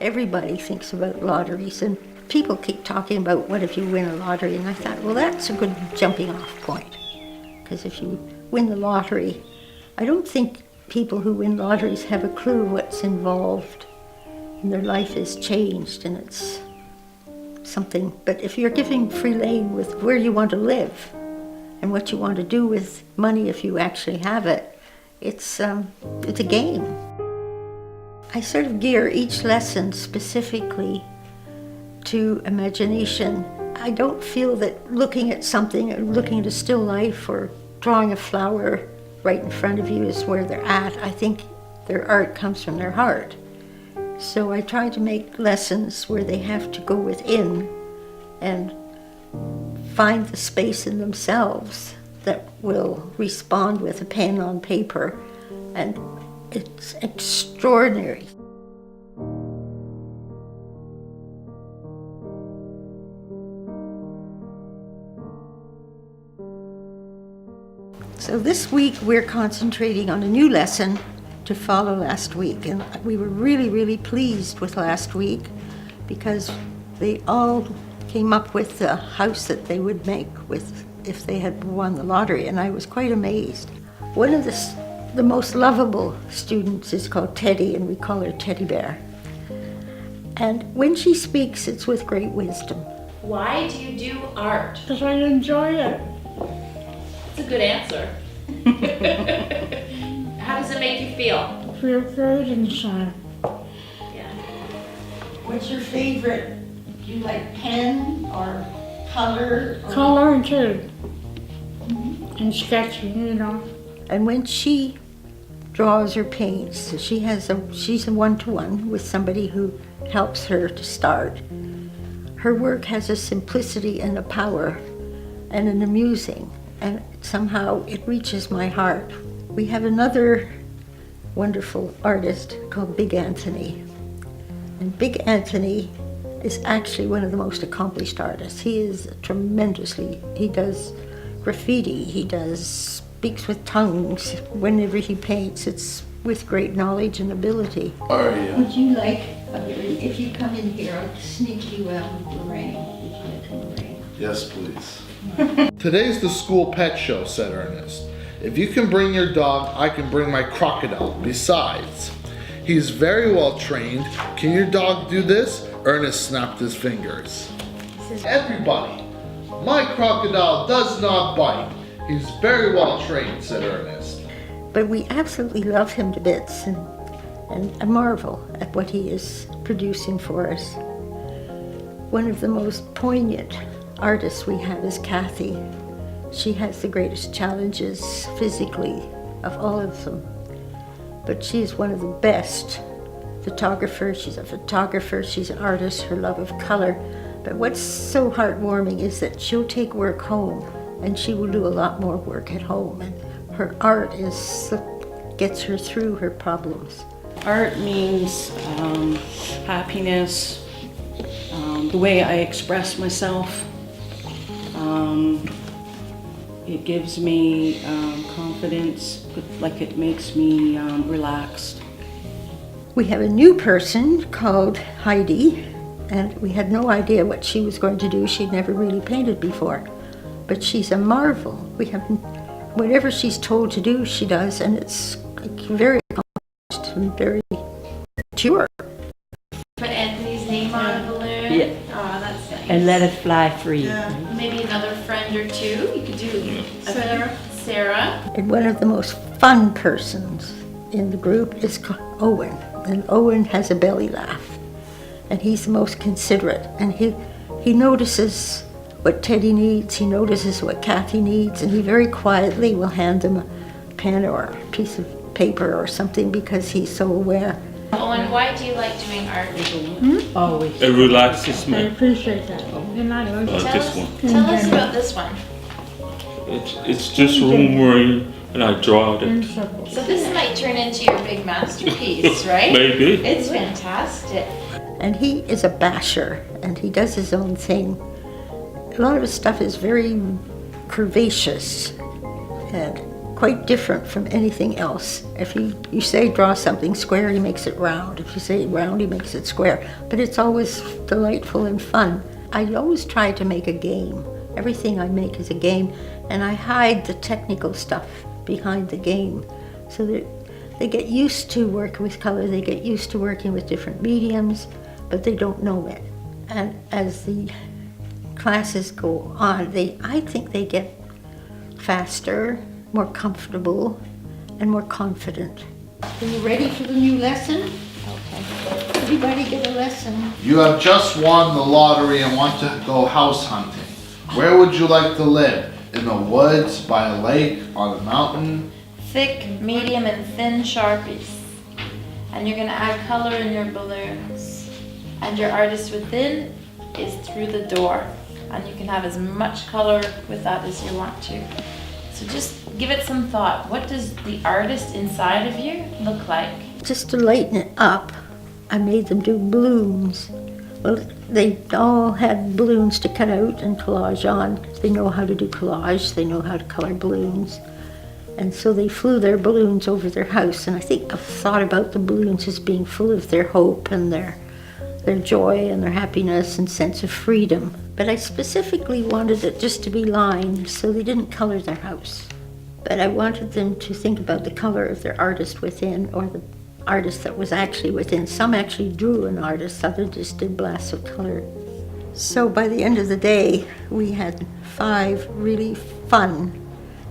Everybody thinks about lotteries, and people keep talking about what if you win a lottery, and I thought, well, that's a good jumping off point. Because if you win the lottery, I don't think people who win lotteries have a clue what's involved, and their life is changed, and it's something. But if you're giving free rein with where you want to live and what you want to do with money if you actually have it, it's a game. I sort of gear each lesson specifically to imagination. I don't feel that looking at something, or looking at a still life or drawing a flower right in front of you is where they're at. I think their art comes from their heart. So I try to make lessons where they have to go within and find the space in themselves that will respond with a pen on paper, and it's extraordinary. So this week we're concentrating on a new lesson to follow last week, and we were really, really pleased with last week because they all came up with the house that they would make with if they had won the lottery, and I was quite amazed. One of the most lovable students is called Teddy, and we call her Teddy Bear. And when she speaks, it's with great wisdom. Why do you do art? Because I enjoy it. That's a good answer. How does it make you feel? I feel good inside. Yeah. What's your favorite? Do you like pen or color? Color too. And sketching, you know. And when she draws or paints, she's a one-to-one with somebody who helps her to start. Her work has a simplicity and a power and an amusing, and somehow it reaches my heart. We have another wonderful artist called Big Anthony. And Big Anthony is actually one of the most accomplished artists. He is he does graffiti, speaks with tongues. Whenever he paints, it's with great knowledge and ability. Oh, yeah. Would you like, if you come in here, I'll sneak you out of Lorraine. Would you like Lorraine? Yes, please. Today's the school pet show, said Ernest. If you can bring your dog, I can bring my crocodile. Besides, he's very well trained. Can your dog do this? Ernest snapped his fingers. Everybody, my crocodile does not bite. He's very well trained, said Ernest. But we absolutely love him to bits, and I marvel at what he is producing for us. One of the most poignant artists we have is Kathy. She has the greatest challenges physically of all of them, but she's one of the best photographers. She's a photographer, she's an artist, her love of color. But what's so heartwarming is that she'll take work home, and she will do a lot more work at home, and her art gets her through her problems. Art means happiness, the way I express myself. It gives me confidence, like it makes me relaxed. We have a new person called Heidi, and we had no idea what she was going to do. She'd never really painted before, but she's a marvel. Whatever she's told to do, she does, and it's very accomplished and very mature. Put Anthony's name on a balloon? Yeah. Oh, that's nice. And let it fly free. Maybe another friend or two. You could do Sarah. And one of the most fun persons in the group is Owen, and Owen has a belly laugh, and he's the most considerate, and he notices what Teddy needs, he notices what Kathy needs, and he very quietly will hand them a pen or a piece of paper or something because he's so aware. Owen, why do you like doing art? Always. It relaxes I me. appreciate that. And I love it. This one. Tell us about this one. It's just room worry, and I draw it. So this might turn into your big masterpiece, right? Maybe. It's fantastic. And he is a basher, and he does his own thing. A lot of his stuff is very curvaceous, and quite different from anything else. If you say draw something square, he makes it round. If you say round, he makes it square. But it's always delightful and fun. I always try to make a game. Everything I make is a game, and I hide the technical stuff behind the game so that they get used to working with color, they get used to working with different mediums, but they don't know it. And as the classes go on, I think they get faster, more comfortable, and more confident. Are you ready for the new lesson? Okay. Everybody get a lesson. You have just won the lottery and want to go house hunting. Where would you like to live? In the woods, by a lake, on a mountain? Thick, medium, and thin Sharpies. And you're gonna add color in your balloons. And your artist within is through the door. And you can have as much color with that as you want to. So just give it some thought. What does the artist inside of you look like? Just to lighten it up, I made them do balloons. Well, they all had balloons to cut out and collage on. They know how to do collage, they know how to color balloons. And so they flew their balloons over their house, and I think I've thought about the balloons as being full of their hope and their joy and their happiness and sense of freedom. But I specifically wanted it just to be lined so they didn't color their house. But I wanted them to think about the color of their artist within, or the artist that was actually within. Some actually drew an artist, others just did blasts of color. So by the end of the day, we had 5 really fun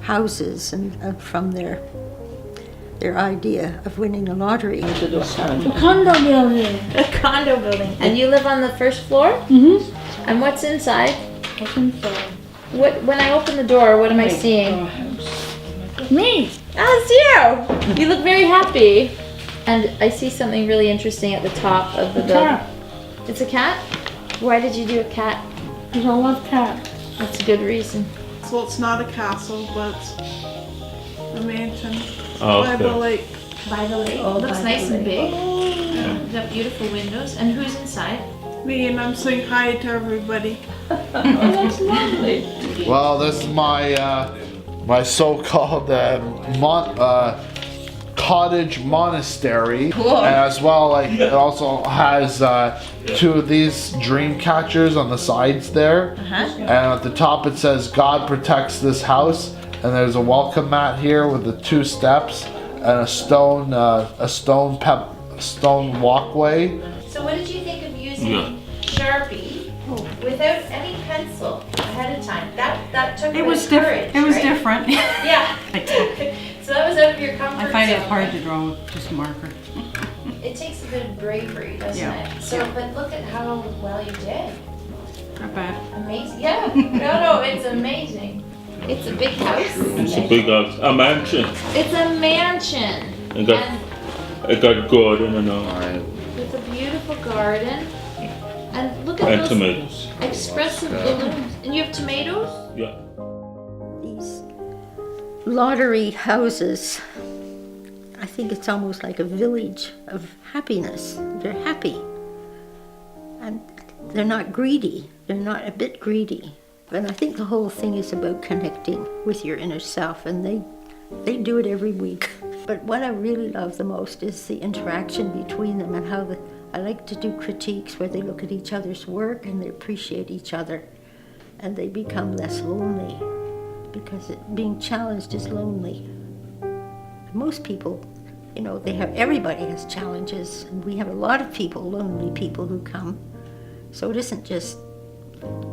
houses and from their idea of winning the lottery. The condo building. A condo building. And you live on the first floor? Mm-hmm. And what's inside? What's inside? When I open the door, what am I seeing? Me. Oh, it's you! You look very happy. And I see something really interesting at the top of the building. Cat. It's a cat? Why did you do a cat? Because I love cats. That's a good reason. Well, it's not a castle, but a mansion Oh, by the okay. lake. By the lake. Oh, Looks by nice the and lake. big. You've got beautiful windows. And who's inside? Me, and I'm saying hi to everybody. That's lovely. Well, this is my so-called cottage monastery, and as well, like it also has 2 of these dream catchers on the sides there, and at the top it says God protects this house, and there's a welcome mat here with the 2 steps and a stone walkway. So what did you think of using Sharpie without any pencil ahead of time? That took It was courage, different. It was right? different. Yeah. So that was out of your comfort I find it zone, hard right? to draw with just a marker. It takes a bit of bravery, doesn't Yeah. it? So, but look at how well you did. Not bad. Amazing. Yeah. No, it's amazing. It's a big house. It's a big house, a mansion. It's a mansion. I got a garden and all. With a beautiful garden. And look at And those tomatoes. expressive balloons. And you have tomatoes? Yeah. These lottery houses, I think it's almost like a village of happiness. They're happy. And they're not greedy. They're not a bit greedy. And I think the whole thing is about connecting with your inner self, and they do it every week. But what I really love the most is the interaction between them, and how I like to do critiques where they look at each other's work and they appreciate each other, and they become less lonely, because being challenged is lonely. Most people, everybody has challenges, and we have a lot of people, lonely people, who come. So it isn't just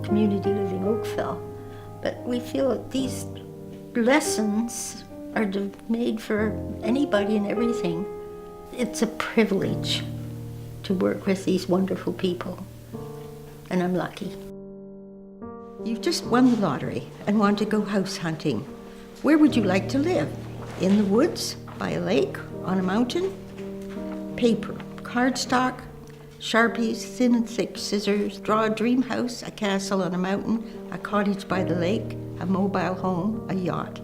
Community Living Oakville, but we feel that these lessons are made for anybody and everything. It's a privilege to work with these wonderful people, and I'm lucky. You've just won the lottery and want to go house hunting. Where would you like to live? In the woods, by a lake, on a mountain? Paper, cardstock, Sharpies, thin and thick scissors. Draw a dream house, a castle on a mountain, a cottage by the lake, a mobile home, a yacht.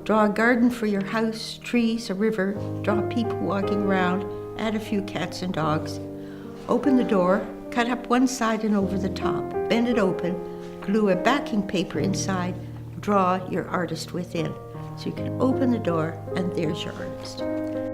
Draw a garden for your house, trees, a river. Draw people walking around, add a few cats and dogs. Open the door, cut up one side and over the top. Bend it open, glue a backing paper inside. Draw your artist within. So you can open the door and there's your artist.